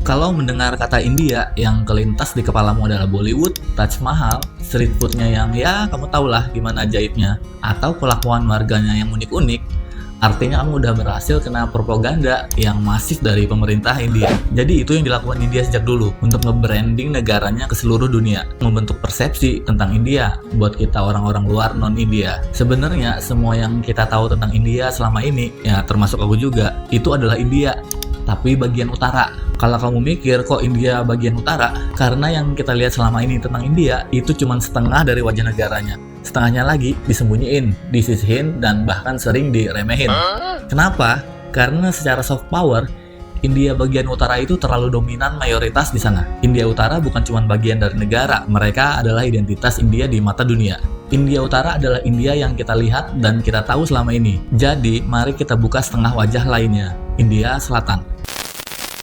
Kalau mendengar kata India, yang kelintas di kepalamu adalah Bollywood, Taj Mahal, street foodnya yang ya kamu tahulah gimana ajaibnya, atau kelakuan warganya yang unik-unik, artinya kamu udah berhasil kena propaganda yang masif dari pemerintah India. Jadi itu yang dilakukan India sejak dulu, untuk nge-branding negaranya ke seluruh dunia, membentuk persepsi tentang India buat kita orang-orang luar non-India. Sebenarnya semua yang kita tahu tentang India selama ini, ya termasuk aku juga, itu adalah India, tapi bagian utara. Kalau kamu mikir kok India bagian utara, karena yang kita lihat selama ini tentang India itu cuma setengah dari wajah negaranya. Setengahnya lagi disembunyiin, disisihin, dan bahkan sering diremehin. Kenapa? Karena secara soft power, India bagian utara itu terlalu dominan mayoritas di sana. India Utara bukan cuma bagian dari negara, mereka adalah identitas India di mata dunia. India Utara adalah India yang kita lihat dan kita tahu selama ini. Jadi, mari kita buka setengah wajah lainnya, India Selatan.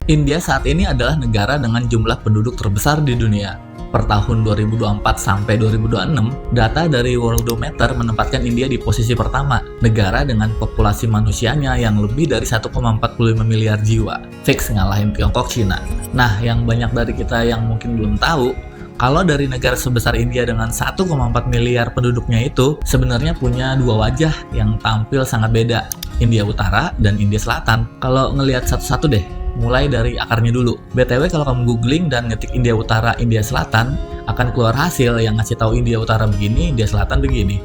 India saat ini adalah negara dengan jumlah penduduk terbesar di dunia. Per tahun 2024 sampai 2026, data dari Worldometer menempatkan India di posisi pertama, negara dengan populasi manusianya yang lebih dari 1,45 miliar jiwa. Fix ngalahin Tiongkok, Cina. Nah, yang banyak dari kita yang mungkin belum tahu, kalau dari negara sebesar India dengan 1,4 miliar penduduknya itu sebenarnya punya dua wajah yang tampil sangat beda, India Utara dan India Selatan. Kalau ngelihat satu-satu deh, mulai dari akarnya dulu. BTW kalau kamu googling dan ngetik India Utara, India Selatan, akan keluar hasil yang ngasih tahu India Utara begini, India Selatan begini.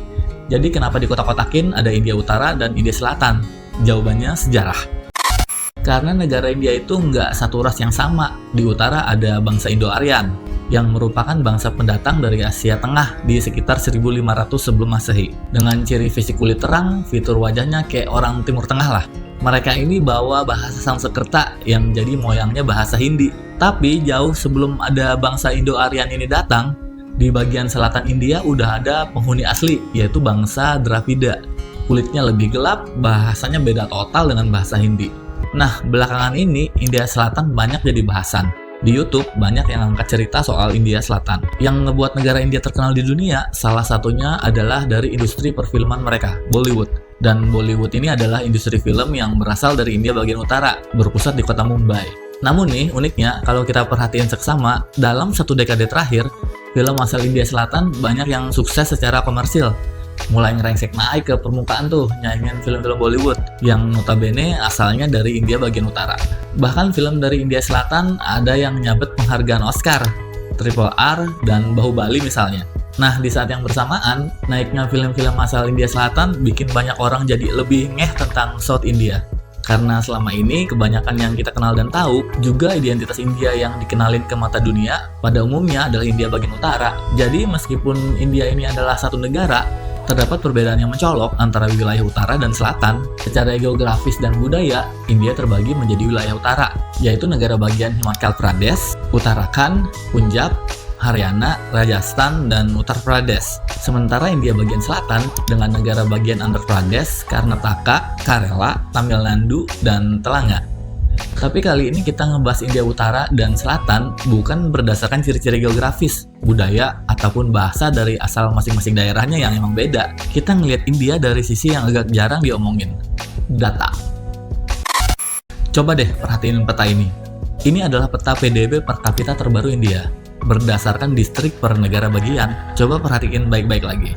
Jadi kenapa dikotak-kotakin ada India Utara dan India Selatan? Jawabannya sejarah. Karena negara India itu nggak satu ras yang sama. Di utara ada bangsa Indo-Aryan, yang merupakan bangsa pendatang dari Asia Tengah di sekitar 1500 sebelum Masehi. Dengan ciri fisik kulit terang, fitur wajahnya kayak orang Timur Tengah lah. Mereka ini bawa bahasa Sanskerta yang jadi moyangnya bahasa Hindi. Tapi jauh sebelum ada bangsa Indo-Aryan ini datang, di bagian selatan India udah ada penghuni asli, yaitu bangsa Dravida. Kulitnya lebih gelap, bahasanya beda total dengan bahasa Hindi. Nah, belakangan ini India Selatan banyak jadi bahasan. Di YouTube banyak yang angkat cerita soal India Selatan. Yang ngebuat negara India terkenal di dunia, salah satunya adalah dari industri perfilman mereka, Bollywood. Dan Bollywood ini adalah industri film yang berasal dari India bagian utara, berpusat di kota Mumbai. Namun nih, uniknya, kalau kita perhatiin seksama, dalam satu dekade terakhir, film asal India Selatan banyak yang sukses secara komersil. Mulai ngerengsek naik ke permukaan tuh, nyaingin film-film Bollywood, yang notabene asalnya dari India bagian utara. Bahkan film dari India Selatan ada yang nyabet penghargaan Oscar, Triple R, dan Bahubali misalnya. Nah, di saat yang bersamaan, naiknya film-film asal India Selatan bikin banyak orang jadi lebih ngeh tentang South India. Karena selama ini, kebanyakan yang kita kenal dan tahu, juga identitas India yang dikenalin ke mata dunia, pada umumnya adalah India bagian utara. Jadi, meskipun India ini adalah satu negara, terdapat perbedaan yang mencolok antara wilayah utara dan selatan. Secara geografis dan budaya, India terbagi menjadi wilayah utara, yaitu negara bagian Himachal Pradesh, Uttarakhand, Punjab, Haryana, Rajasthan, dan Uttar Pradesh. Sementara India bagian selatan dengan negara bagian Andhra Pradesh, Karnataka, Kerala, Tamil Nadu, dan Telangana. Tapi kali ini kita ngebahas India Utara dan Selatan bukan berdasarkan ciri-ciri geografis, budaya, ataupun bahasa dari asal masing-masing daerahnya yang emang beda. Kita ngelihat India dari sisi yang agak jarang diomongin, data. Coba deh perhatiin peta ini. Ini adalah peta PDB per kapita terbaru India, berdasarkan distrik per negara bagian. Coba perhatiin baik-baik lagi.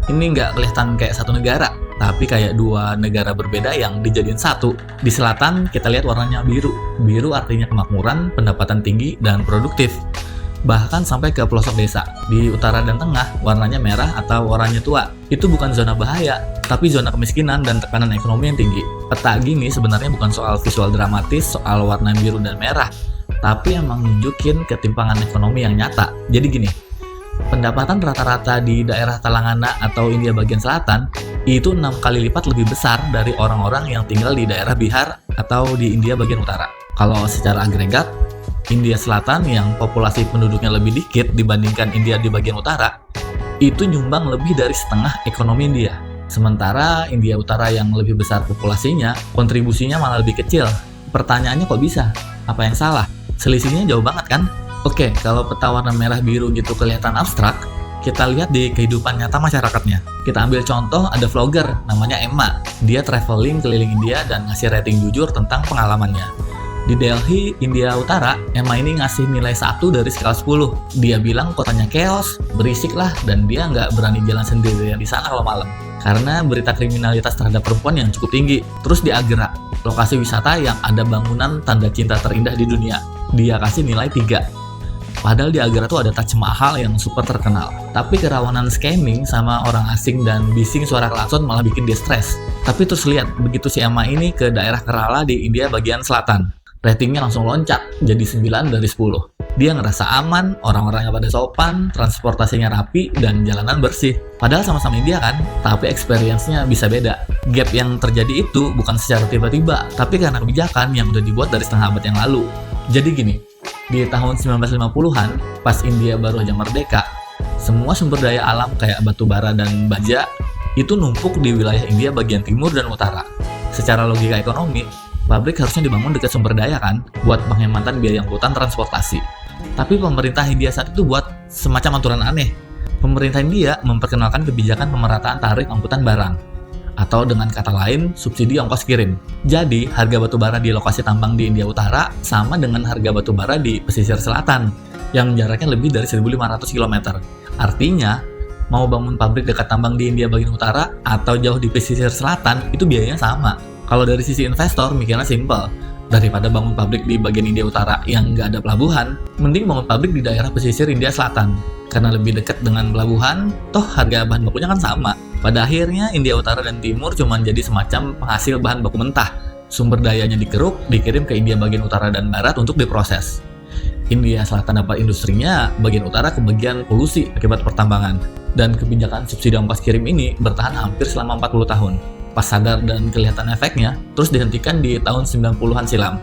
Ini nggak kelihatan kayak satu negara, tapi kayak dua negara berbeda yang dijadiin satu. Di selatan kita lihat warnanya biru. Biru artinya kemakmuran, pendapatan tinggi, dan produktif. Bahkan sampai ke pelosok desa. Di utara dan tengah warnanya merah atau oranye tua. Itu bukan zona bahaya, tapi zona kemiskinan dan tekanan ekonomi yang tinggi. Peta gini sebenarnya bukan soal visual dramatis, soal warna biru dan merah, tapi emang nunjukin ketimpangan ekonomi yang nyata. Jadi gini, pendapatan rata-rata di daerah Telangana atau India bagian selatan itu 6 kali lipat lebih besar dari orang-orang yang tinggal di daerah Bihar atau di India bagian utara. Kalau secara agregat, India Selatan yang populasi penduduknya lebih dikit dibandingkan India di bagian utara, itu nyumbang lebih dari setengah ekonomi India. Sementara India Utara yang lebih besar populasinya, kontribusinya malah lebih kecil. Pertanyaannya kok bisa? Apa yang salah? Selisihnya jauh banget kan? Oke, kalau peta warna merah biru gitu kelihatan abstrak, kita lihat di kehidupan nyata masyarakatnya. Kita ambil contoh, ada vlogger namanya Emma. Dia traveling keliling India dan ngasih rating jujur tentang pengalamannya. Di Delhi, India Utara, MA ini ngasih nilai 1 dari skala 10. Dia bilang kotanya chaos, berisik lah, dan dia nggak berani jalan sendirian di sana kalau malam. Karena berita kriminalitas terhadap perempuan yang cukup tinggi. Terus di Agra, lokasi wisata yang ada bangunan tanda cinta terindah di dunia. Dia kasih nilai 3. Padahal di Agra tuh ada Taj Mahal yang super terkenal. Tapi kerawanan scamming sama orang asing dan bising suara klakson malah bikin dia stres. Tapi terus lihat, begitu si Emma ini ke daerah Kerala di India bagian selatan, ratingnya langsung loncat jadi 9 dari 10. Dia ngerasa aman, orang-orangnya pada sopan, transportasinya rapi, dan jalanan bersih. Padahal sama-sama India kan, tapi experience-nya bisa beda. Gap yang terjadi itu bukan secara tiba-tiba, tapi karena kebijakan yang udah dibuat dari setengah abad yang lalu. Jadi gini, di tahun 1950-an, pas India baru aja merdeka, semua sumber daya alam kayak batu bara dan baja itu numpuk di wilayah India bagian timur dan utara. Secara logika ekonomi, pabrik harusnya dibangun dekat sumber daya kan, buat penghematan biaya angkutan transportasi. Tapi pemerintah India saat itu buat semacam aturan aneh. Pemerintah India memperkenalkan kebijakan pemerataan tarif angkutan barang, atau dengan kata lain, subsidi ongkos kirim. Jadi, harga batu bara di lokasi tambang di India Utara sama dengan harga batu bara di pesisir selatan, yang jaraknya lebih dari 1.500 km. Artinya, mau bangun pabrik dekat tambang di India bagian utara atau jauh di pesisir selatan, itu biayanya sama. Kalau dari sisi investor, mikirnya simple. Daripada bangun pabrik di bagian India Utara yang nggak ada pelabuhan, mending bangun pabrik di daerah pesisir India Selatan. Karena lebih dekat dengan pelabuhan, toh harga bahan bakunya kan sama. Pada akhirnya, India Utara dan Timur cuma jadi semacam penghasil bahan baku mentah. Sumber dayanya dikeruk, dikirim ke India bagian utara dan barat untuk diproses. India Selatan dapat industrinya, bagian utara ke bagian polusi akibat pertambangan. Dan kebijakan subsidi ongkos kirim ini bertahan hampir selama 40 tahun. Pas sadar dan kelihatan efeknya, terus dihentikan di tahun 90-an silam.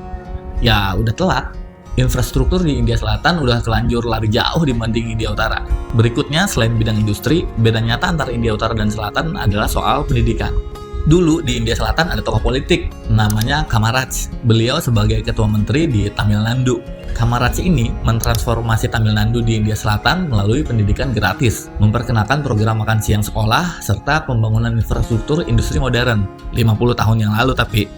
Ya, udah telat. Infrastruktur di India Selatan udah terlanjur lari jauh dibanding India Utara. Berikutnya, selain bidang industri, beda nyata antara India Utara dan Selatan adalah soal pendidikan. Dulu di India Selatan ada tokoh politik, namanya Kamaraj. Beliau sebagai ketua menteri di Tamil Nadu. Kamaraj ini mentransformasi Tamil Nadu di India Selatan melalui pendidikan gratis, memperkenalkan program makan siang sekolah, serta pembangunan infrastruktur industri modern. 50 tahun yang lalu tapi.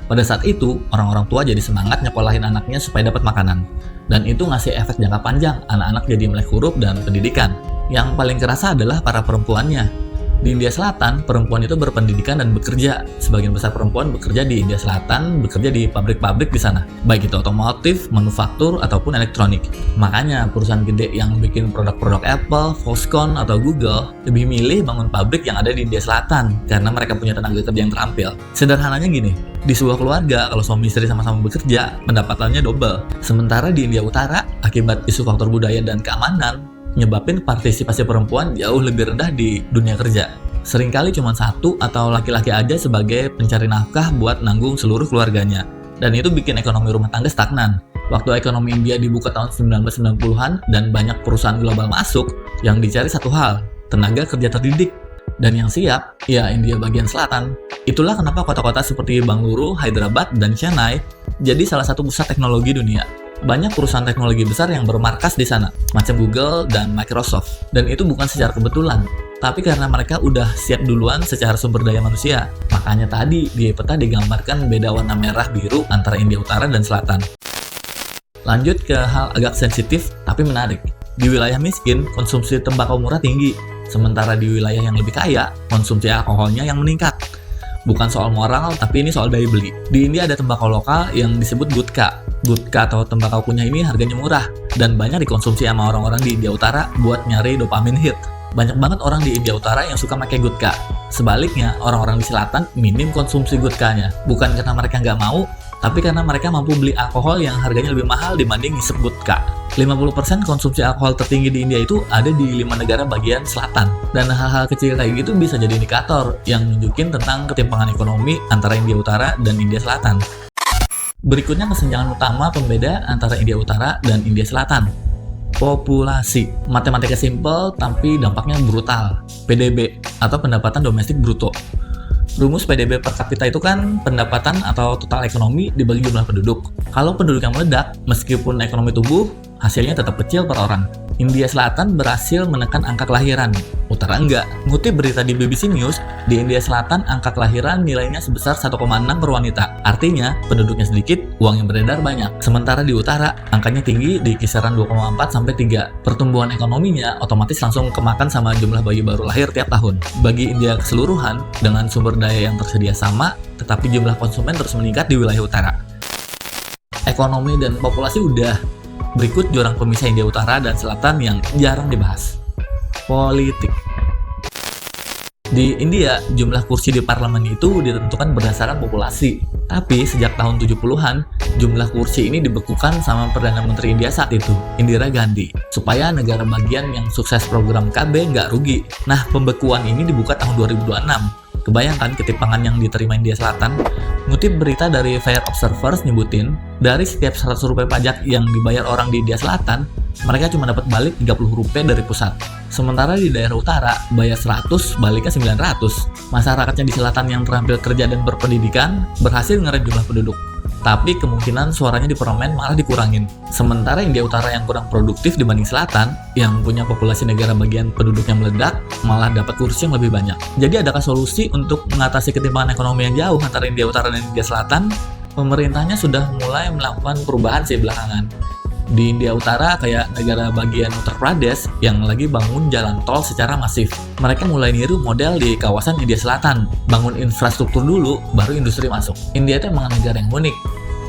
Pada saat itu, orang-orang tua jadi semangat nyekolahin anaknya supaya dapat makanan. Dan itu ngasih efek jangka panjang, anak-anak jadi melek huruf dan pendidikan. Yang paling kerasa adalah para perempuannya. Di India Selatan, perempuan itu berpendidikan dan bekerja. Sebagian besar perempuan bekerja di India Selatan, bekerja di pabrik-pabrik di sana. Baik itu otomotif, manufaktur, ataupun elektronik. Makanya perusahaan gede yang bikin produk-produk Apple, Foxconn, atau Google lebih milih bangun pabrik yang ada di India Selatan karena mereka punya tenaga kerja yang terampil. Sederhananya gini, di sebuah keluarga, kalau suami istri sama-sama bekerja, pendapatannya double. Sementara di India Utara, akibat isu faktor budaya dan keamanan, nyebabin partisipasi perempuan jauh lebih rendah di dunia kerja. Seringkali cuma satu atau laki-laki aja sebagai pencari nafkah buat nanggung seluruh keluarganya. Dan itu bikin ekonomi rumah tangga stagnan. Waktu ekonomi India dibuka tahun 1990-an dan banyak perusahaan global masuk, yang dicari satu hal, tenaga kerja terdidik. Dan yang siap, ya India bagian selatan. Itulah kenapa kota-kota seperti Bangalore, Hyderabad, dan Chennai jadi salah satu pusat teknologi dunia. Banyak perusahaan teknologi besar yang bermarkas di sana, macam Google dan Microsoft. Dan itu bukan secara kebetulan, tapi karena mereka udah siap duluan secara sumber daya manusia. Makanya tadi di peta digambarkan beda warna merah biru antara India Utara dan Selatan. Lanjut ke hal agak sensitif tapi menarik. Di wilayah miskin, konsumsi tembakau murah tinggi. Sementara di wilayah yang lebih kaya, konsumsi alkoholnya yang meningkat. Bukan soal moral, tapi ini soal daya beli. Di India ada tembakau lokal yang disebut gutka. Gutka atau tembakau kunyah ini harganya murah dan banyak dikonsumsi sama orang-orang di India Utara buat nyari dopamin hit. Banyak banget orang di India Utara yang suka pakai gutka. Sebaliknya, orang-orang di selatan minim konsumsi gutkanya. Bukan karena mereka nggak mau, tapi karena mereka mampu beli alkohol yang harganya lebih mahal dibanding ngisep gutka. 50% konsumsi alkohol tertinggi di India itu ada di 5 negara bagian selatan. Dan hal-hal kecil kayak gitu bisa jadi indikator yang nunjukin tentang ketimpangan ekonomi antara India Utara dan India Selatan. Berikutnya kesenjangan utama pembeda antara India Utara dan India Selatan. Populasi. Matematika simpel tapi dampaknya brutal. PDB atau pendapatan domestik bruto. Rumus PDB per kapita itu kan pendapatan atau total ekonomi dibagi jumlah penduduk. Kalau penduduk yang meledak, meskipun ekonomi tumbuh, hasilnya tetap kecil per orang. India Selatan berhasil menekan angka kelahiran, utara enggak. Ngutip berita di BBC News, di India Selatan angka kelahiran nilainya sebesar 1,6 per wanita. Artinya, penduduknya sedikit, uang yang beredar banyak. Sementara di utara, angkanya tinggi di kisaran 2,4 sampai 3. Pertumbuhan ekonominya otomatis langsung kemakan sama jumlah bayi baru lahir tiap tahun. Bagi India keseluruhan, dengan sumber daya yang tersedia sama, tetapi jumlah konsumen terus meningkat di wilayah utara. Ekonomi dan populasi udah. Berikut jurang pemisah India Utara dan Selatan yang jarang dibahas. Politik. Di India, jumlah kursi di parlemen itu ditentukan berdasarkan populasi. Tapi sejak tahun 70-an, jumlah kursi ini dibekukan sama Perdana Menteri India saat itu, Indira Gandhi, supaya negara bagian yang sukses program KB nggak rugi. Nah, pembekuan ini dibuka tahun 2026. Kebayangkan ketimpangan yang diterima India Selatan? Ngutip berita dari Fair Observers nyebutin, dari setiap 100 rupiah pajak yang dibayar orang di India Selatan, mereka cuma dapat balik 30 rupiah dari pusat. Sementara di daerah utara, bayar 100, baliknya 900. Masyarakatnya di selatan yang terampil kerja dan berpendidikan, berhasil ngerem jumlah penduduk. Tapi kemungkinan suaranya di parlemen malah dikurangin. Sementara India Utara yang kurang produktif dibanding selatan, yang punya populasi negara bagian penduduknya meledak, malah dapat kursi yang lebih banyak. Jadi adakah solusi untuk mengatasi ketimpangan ekonomi yang jauh antara India Utara dan India Selatan? Pemerintahnya sudah mulai melakukan perubahan sih belakangan. Di India Utara kayak negara bagian Uttar Pradesh yang lagi bangun jalan tol secara masif. Mereka mulai niru model di kawasan India Selatan. Bangun infrastruktur dulu, baru industri masuk. India itu emang negara yang unik.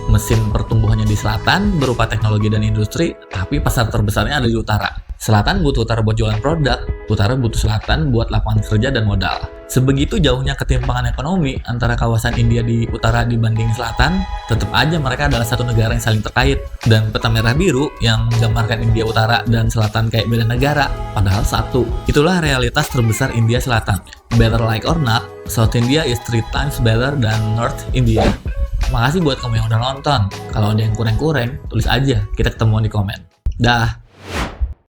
Mesin pertumbuhannya di selatan berupa teknologi dan industri, tapi pasar terbesarnya ada di utara. Selatan butuh utara buat jualan produk, utara butuh selatan buat lapangan kerja dan modal. Sebegitu jauhnya ketimpangan ekonomi antara kawasan India di utara dibanding selatan, tetap aja mereka adalah satu negara yang saling terkait. Dan peta merah biru yang menggambarkan India Utara dan Selatan kayak beda negara, padahal satu. Itulah realitas terbesar India Selatan. Better like or not, South India is 3 times better than North India. Makasih buat kamu yang udah nonton. Kalau ada yang kurang-kurang, tulis aja, kita ketemuan di komen. Dah.